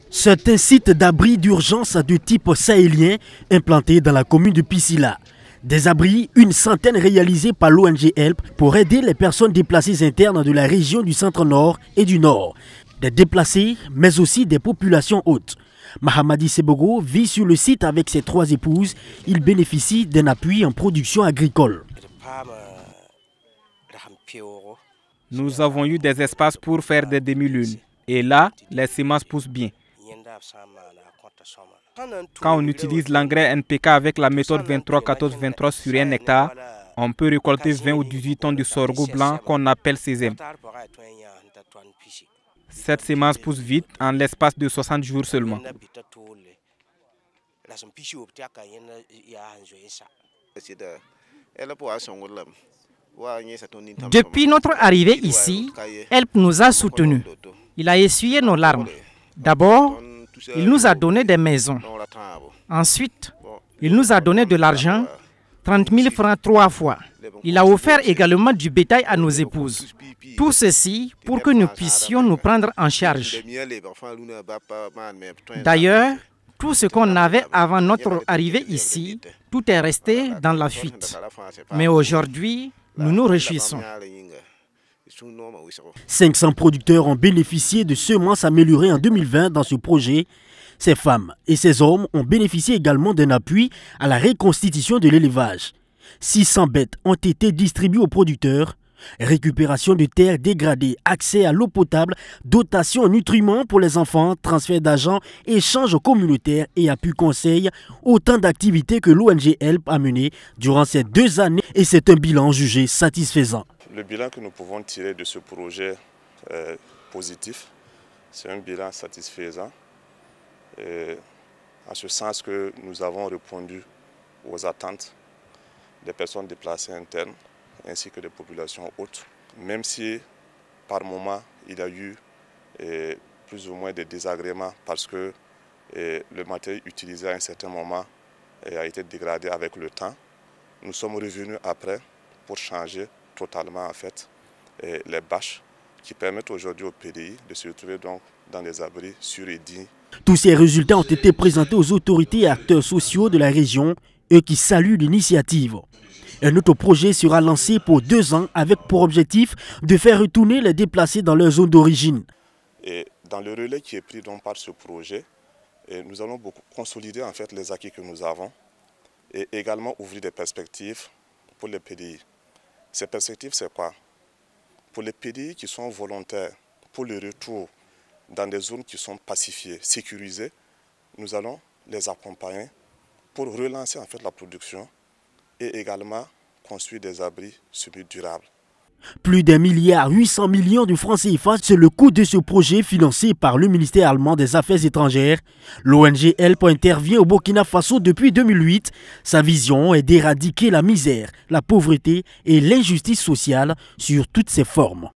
C'est un site d'abri d'urgence de type sahélien implanté dans la commune de Piscila. Des abris, une centaine réalisés par l'ONG Help pour aider les personnes déplacées internes de la région du centre-nord et du nord. Des déplacés, mais aussi des populations hautes. Mahamadi Sebogo vit sur le site avec ses 3 épouses. Il bénéficie d'un appui en production agricole. Nous avons eu des espaces pour faire des demi-lunes. Et là, les semences poussent bien. Quand on utilise l'engrais NPK avec la méthode 23-14-23 sur 1 hectare, on peut récolter 20 ou 18 tonnes de sorgho blanc qu'on appelle sésame. Cette semence pousse vite en l'espace de 60 jours seulement. Depuis notre arrivée ici, Help nous a soutenus. Il a essuyé nos larmes. D'abord, il nous a donné des maisons. Ensuite, il nous a donné de l'argent, 30 000 francs 3 fois. Il a offert également du bétail à nos épouses. Tout ceci pour que nous puissions nous prendre en charge. D'ailleurs, tout ce qu'on avait avant notre arrivée ici, tout est resté dans la fuite. Mais aujourd'hui, nous nous réjouissons. 500 producteurs ont bénéficié de semences améliorées en 2020 dans ce projet. Ces femmes et ces hommes ont bénéficié également d'un appui à la reconstitution de l'élevage. 600 bêtes ont été distribuées aux producteurs. Récupération de terres dégradées, accès à l'eau potable, dotation en nutriments pour les enfants, transfert d'argent, échange communautaire et appui conseil, autant d'activités que l'ONG Help a menées durant ces 2 années et c'est un bilan jugé satisfaisant. Le bilan que nous pouvons tirer de ce projet est positif, c'est un bilan satisfaisant, en ce sens que nous avons répondu aux attentes des personnes déplacées internes ainsi que des populations hautes, même si par moment il y a eu plus ou moins de désagréments parce que le matériel utilisé à un certain moment a été dégradé avec le temps. Nous sommes revenus après pour changer totalement en fait les bâches qui permettent aujourd'hui au PDI de se retrouver donc dans des abris sûrs et dignes. Tous ces résultats ont été présentés aux autorités et acteurs sociaux de la région, eux qui saluent l'initiative. Un autre projet sera lancé pour 2 ans avec pour objectif de faire retourner les déplacés dans leur zone d'origine. Et dans le relais qui est pris donc par ce projet, nous allons beaucoup consolider en fait les acquis que nous avons et également ouvrir des perspectives pour les PDI. Ces perspectives, c'est quoi? Pour les PDI qui sont volontaires pour le retour dans des zones qui sont pacifiées, sécurisées, nous allons les accompagner pour relancer en fait la production et également construire des abris semi-durables. Plus d'1,8 milliard de francs CFA, c'est le coût de ce projet financé par le ministère allemand des Affaires étrangères. L'ONG Help intervient au Burkina Faso depuis 2008. Sa vision est d'éradiquer la misère, la pauvreté et l'injustice sociale sur toutes ses formes.